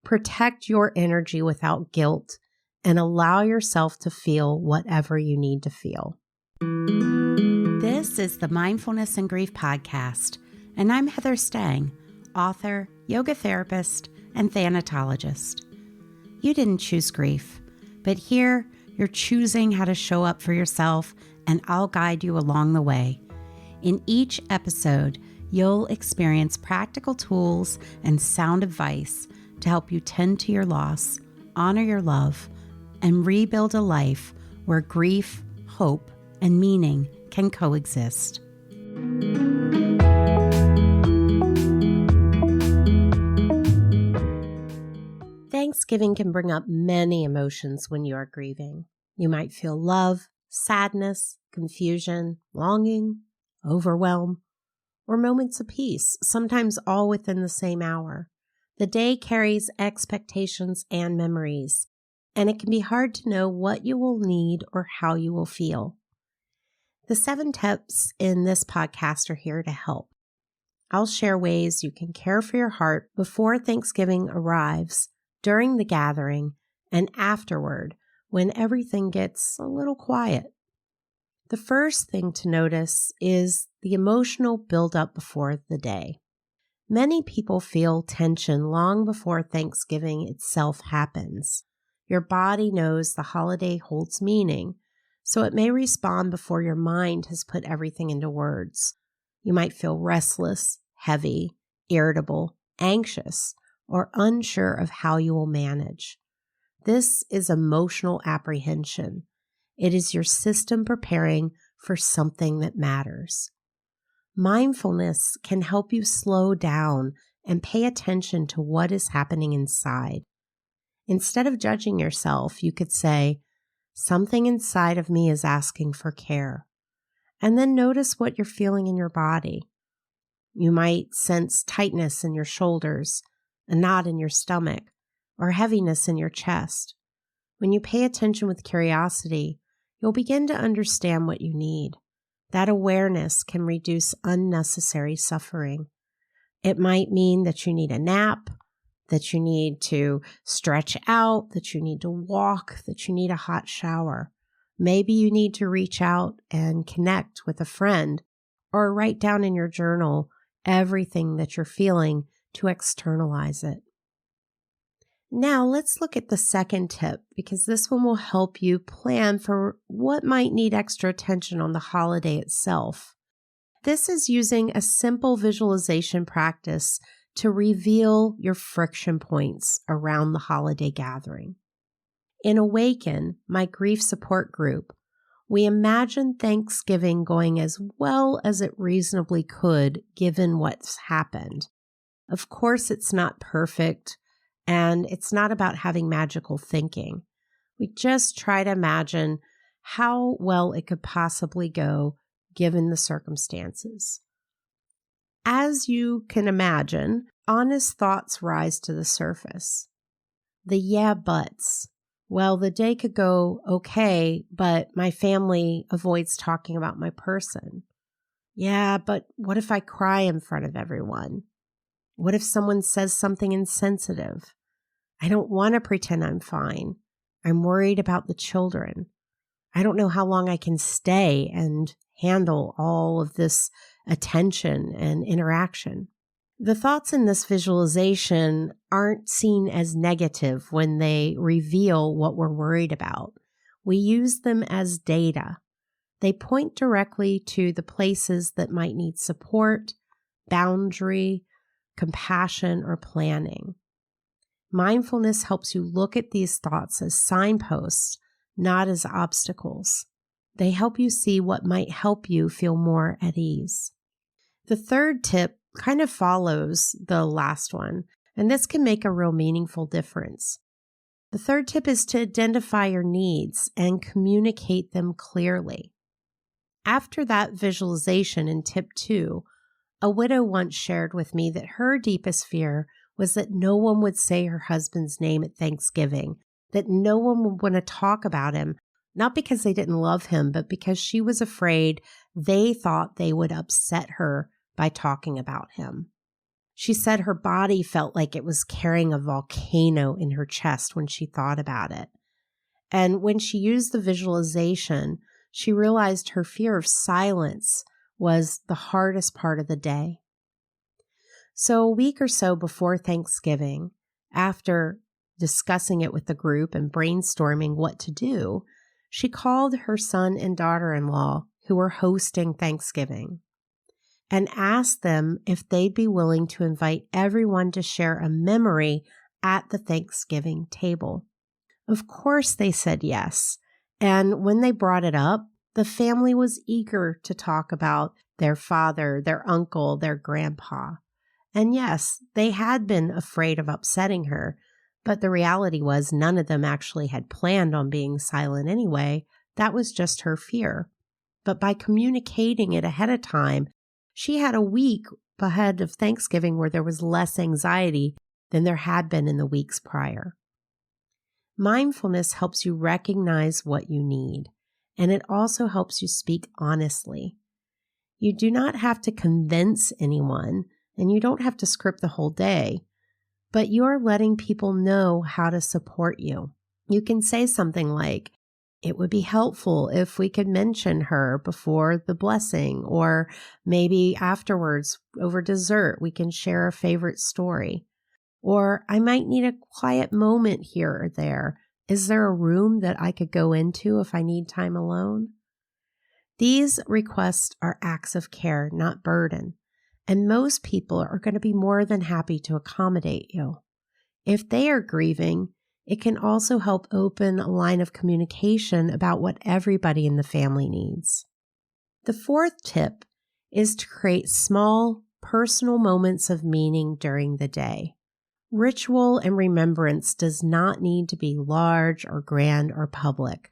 Protect your energy without guilt and allow yourself to feel whatever you need to feel. This is the Mindfulness and Grief Podcast, and I'm Heather Stang, author, yoga therapist, and thanatologist. You didn't choose grief, but here you're choosing how to show up for yourself, and I'll guide you along the way. In each episode, you'll experience practical tools and sound advice to help you tend to your loss, honor your love, and rebuild a life where grief, hope, and meaning can coexist. Thanksgiving can bring up many emotions when you are grieving. You might feel love, sadness, confusion, longing, overwhelm, or moments of peace, sometimes all within the same hour. The day carries expectations and memories, and it can be hard to know what you will need or how you will feel. The 7 tips in this podcast are here to help. I'll share ways you can care for your heart before Thanksgiving arrives, during the gathering, and afterward when everything gets a little quiet. The first thing to notice is the emotional buildup before the day. Many people feel tension long before Thanksgiving itself happens. Your body knows the holiday holds meaning, so it may respond before your mind has put everything into words. You might feel restless, heavy, irritable, anxious, or unsure of how you will manage. This is emotional apprehension. It is your system preparing for something that matters. Mindfulness can help you slow down and pay attention to what is happening inside. Instead of judging yourself, you could say, something inside of me is asking for care. And then notice what you're feeling in your body. You might sense tightness in your shoulders, a knot in your stomach, or heaviness in your chest. When you pay attention with curiosity, you'll begin to understand what you need. That awareness can reduce unnecessary suffering. It might mean that you need a nap, that you need to stretch out, that you need to walk, that you need a hot shower. Maybe you need to reach out and connect with a friend or write down in your journal everything that you're feeling to externalize it. Now let's look at the second tip, because this one will help you plan for what might need extra attention on the holiday itself. This is using a simple visualization practice to reveal your friction points around the holiday gathering. In Awaken, my grief support group, we imagine Thanksgiving going as well as it reasonably could given what's happened. Of course, it's not perfect. And it's not about having magical thinking. We just try to imagine how well it could possibly go given the circumstances. As you can imagine, honest thoughts rise to the surface. The yeah buts. Well, the day could go okay, but my family avoids talking about my person. Yeah, but what if I cry in front of everyone? What if someone says something insensitive? I don't want to pretend I'm fine. I'm worried about the children. I don't know how long I can stay and handle all of this attention and interaction. The thoughts in this visualization aren't seen as negative when they reveal what we're worried about. We use them as data. They point directly to the places that might need support, boundary, compassion, or planning. Mindfulness helps you look at these thoughts as signposts, not as obstacles. They help you see what might help you feel more at ease. The third tip kind of follows the last one, and this can make a real meaningful difference. The third tip is to identify your needs and communicate them clearly. After that visualization in tip 2, a widow once shared with me that her deepest fear was that no one would say her husband's name at Thanksgiving, that no one would want to talk about him, not because they didn't love him, but because she was afraid they thought they would upset her by talking about him. She said her body felt like it was carrying a volcano in her chest when she thought about it. And when she used the visualization, she realized her fear of silence was the hardest part of the day. So a week or so before Thanksgiving, after discussing it with the group and brainstorming what to do, she called her son and daughter-in-law who were hosting Thanksgiving and asked them if they'd be willing to invite everyone to share a memory at the Thanksgiving table. Of course, they said yes. And when they brought it up, the family was eager to talk about their father, their uncle, their grandpa. And yes, they had been afraid of upsetting her, but the reality was none of them actually had planned on being silent anyway. That was just her fear. But by communicating it ahead of time, she had a week ahead of Thanksgiving where there was less anxiety than there had been in the weeks prior. Mindfulness helps you recognize what you need, and it also helps you speak honestly. You do not have to convince anyone, and you don't have to script the whole day, but you are letting people know how to support you. You can say something like, it would be helpful if we could mention her before the blessing, or maybe afterwards over dessert, we can share a favorite story. Or I might need a quiet moment here or there. Is there a room that I could go into if I need time alone? These requests are acts of care, not burden. And most people are going to be more than happy to accommodate you. If they are grieving, it can also help open a line of communication about what everybody in the family needs. The fourth tip is to create small, personal moments of meaning during the day. Ritual and remembrance does not need to be large or grand or public.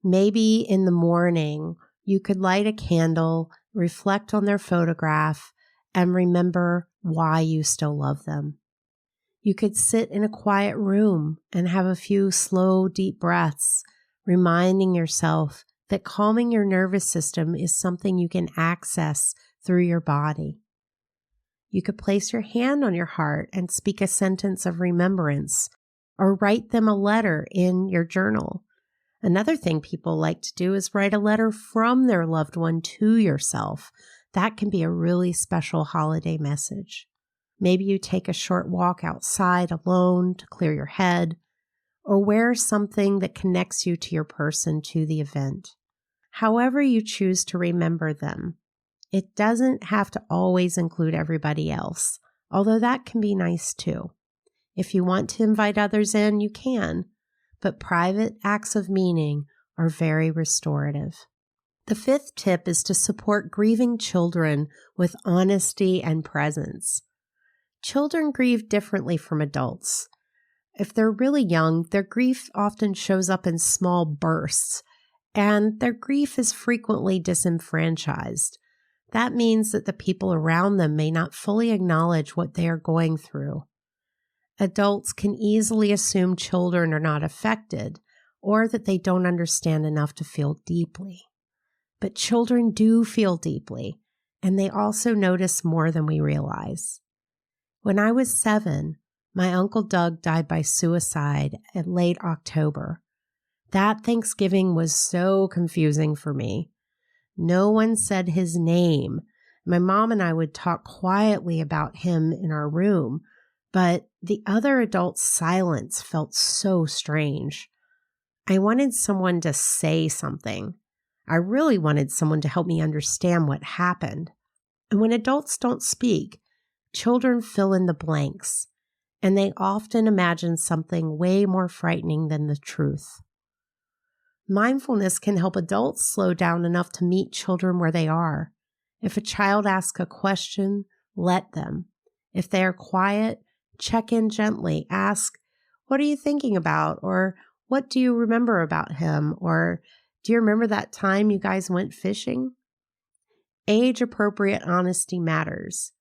Maybe in the morning, you could light a candle, reflect on their photograph, and remember why you still love them. You could sit in a quiet room and have a few slow, deep breaths, reminding yourself that calming your nervous system is something you can access through your body. You could place your hand on your heart and speak a sentence of remembrance, or write them a letter in your journal. Another thing people like to do is write a letter from their loved one to yourself. That can be a really special holiday message. Maybe you take a short walk outside alone to clear your head, or wear something that connects you to your person to the event. However you choose to remember them, it doesn't have to always include everybody else, although that can be nice too. If you want to invite others in, you can, but private acts of meaning are very restorative. The fifth tip is to support grieving children with honesty and presence. Children grieve differently from adults. If they're really young, their grief often shows up in small bursts, and their grief is frequently disenfranchised. That means that the people around them may not fully acknowledge what they are going through. Adults can easily assume children are not affected, or that they don't understand enough to feel deeply. But children do feel deeply, and they also notice more than we realize. When I was 7, my Uncle Doug died by suicide in late October. That Thanksgiving was so confusing for me. No one said his name. My mom and I would talk quietly about him in our room, but the other adults' silence felt so strange. I wanted someone to say something. I really wanted someone to help me understand what happened. And when adults don't speak, children fill in the blanks, and they often imagine something way more frightening than the truth. Mindfulness can help adults slow down enough to meet children where they are. If a child asks a question, let them. If they are quiet, check in gently. Ask, what are you thinking about? Or what do you remember about him? Or do you remember that time you guys went fishing? Age-appropriate honesty matters.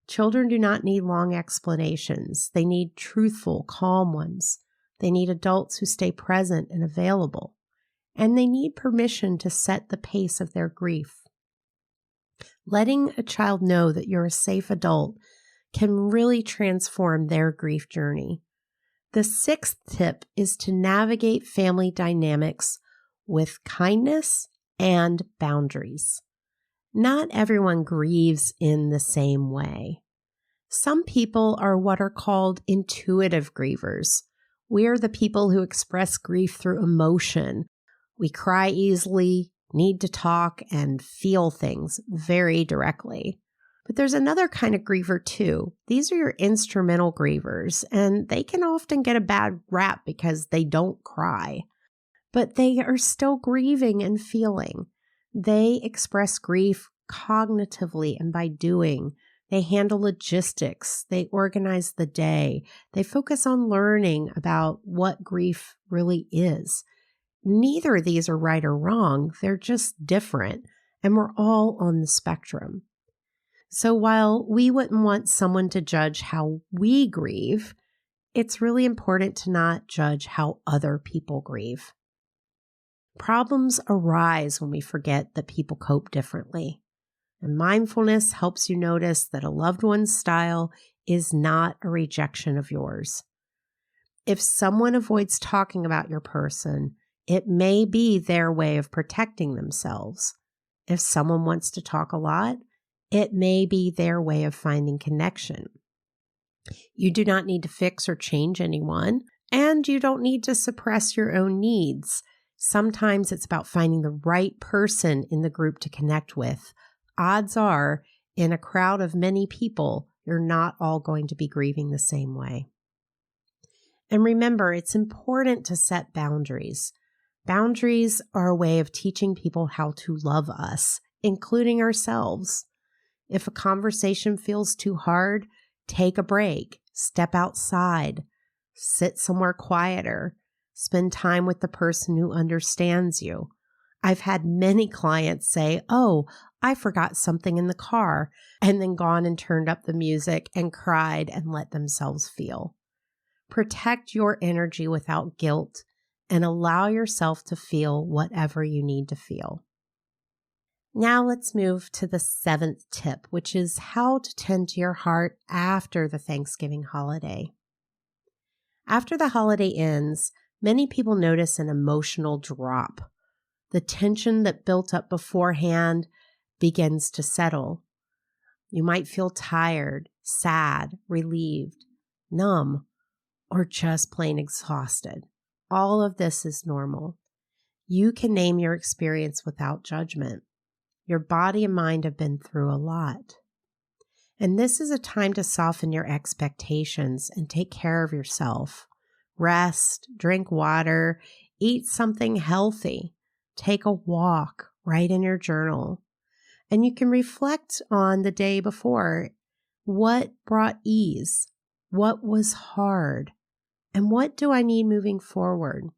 Children do not need long explanations. They need truthful, calm ones. They need adults who stay present and available. And they need permission to set the pace of their grief. Letting a child know that you're a safe adult can really transform their grief journey. The sixth tip is to navigate family dynamics with kindness and boundaries. Not everyone grieves in the same way. Some people are what are called intuitive grievers. We are the people who express grief through emotion. We cry easily, need to talk, and feel things very directly. But there's another kind of griever too. These are your instrumental grievers, and they can often get a bad rap because they don't cry. But they are still grieving and feeling. They express grief cognitively and by doing. They handle logistics. They organize the day. They focus on learning about what grief really is. Neither of these are right or wrong. They're just different, and we're all on the spectrum. So while we wouldn't want someone to judge how we grieve, it's really important to not judge how other people grieve. Problems arise when we forget that people cope differently. And mindfulness helps you notice that a loved one's style is not a rejection of yours. If someone avoids talking about your person, it may be their way of protecting themselves. If someone wants to talk a lot, it may be their way of finding connection. You do not need to fix or change anyone, and you don't need to suppress your own needs. Sometimes it's about finding the right person in the group to connect with. Odds are, in a crowd of many people, you're not all going to be grieving the same way. And remember, it's important to set boundaries. Boundaries are a way of teaching people how to love us, including ourselves. If a conversation feels too hard, take a break, step outside, sit somewhere quieter, spend time with the person who understands you. I've had many clients say, "Oh, I forgot something in the car," and then gone and turned up the music and cried and let themselves feel. Protect your energy without guilt and allow yourself to feel whatever you need to feel. Now let's move to the seventh tip, which is how to tend to your heart after the Thanksgiving holiday. After the holiday ends, many people notice an emotional drop. The tension that built up beforehand begins to settle. You might feel tired, sad, relieved, numb, or just plain exhausted. All of this is normal. You can name your experience without judgment. Your body and mind have been through a lot. And this is a time to soften your expectations and take care of yourself. Rest, drink water, eat something healthy, take a walk, write in your journal. And you can reflect on the day before. What brought ease? What was hard? And what do I need moving forward?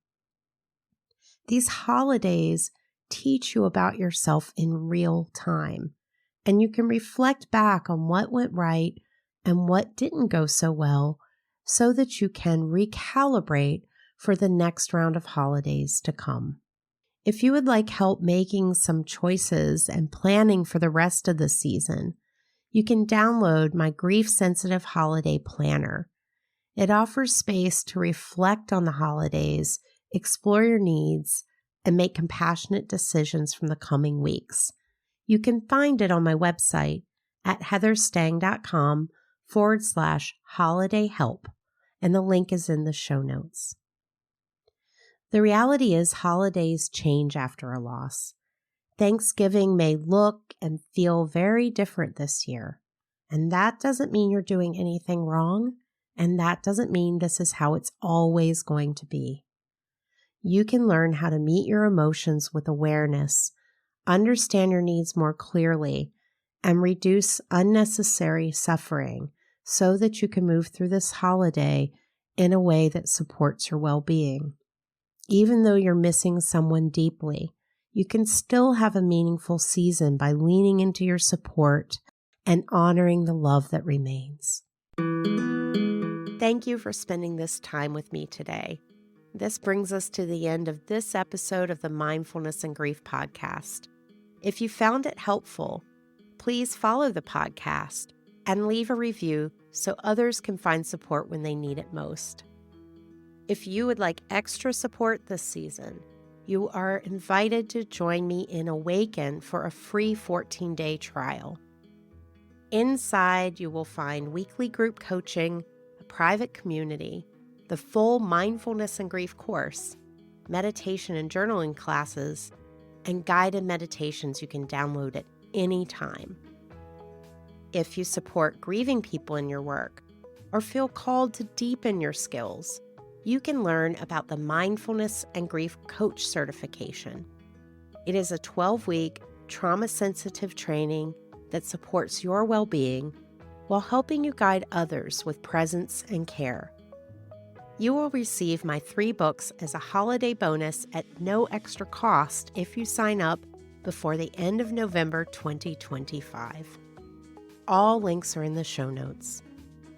These holidays teach you about yourself in real time, and you can reflect back on what went right and what didn't go so well so that you can recalibrate for the next round of holidays to come. If you would like help making some choices and planning for the rest of the season, you can download my Grief-Sensitive Holiday Planner. It offers space to reflect on the holidays, explore your needs, and make compassionate decisions from the coming weeks. You can find it on my website at heatherstang.com/holiday help, and the link is in the show notes. The reality is holidays change after a loss. Thanksgiving may look and feel very different this year, and that doesn't mean you're doing anything wrong, and that doesn't mean this is how it's always going to be. You can learn how to meet your emotions with awareness, understand your needs more clearly, and reduce unnecessary suffering so that you can move through this holiday in a way that supports your well-being. Even though you're missing someone deeply, you can still have a meaningful season by leaning into your support and honoring the love that remains. Thank you for spending this time with me today. This brings us to the end of this episode of the Mindfulness and Grief Podcast. If you found it helpful, please follow the podcast, and leave a review so others can find support when they need it most. If you would like extra support this season, you are invited to join me in Awaken for a free 14-day trial. Inside, you will find weekly group coaching, a private community, the full Mindfulness and Grief course, meditation and journaling classes, and guided meditations you can download at any time. If you support grieving people in your work or feel called to deepen your skills, you can learn about the Mindfulness and Grief Coach certification. It is a 12-week, trauma-sensitive training that supports your well-being while helping you guide others with presence and care. You will receive my 3 books as a holiday bonus at no extra cost if you sign up before the end of November 2025. All links are in the show notes.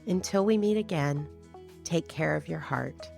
Until we meet again, take care of your heart.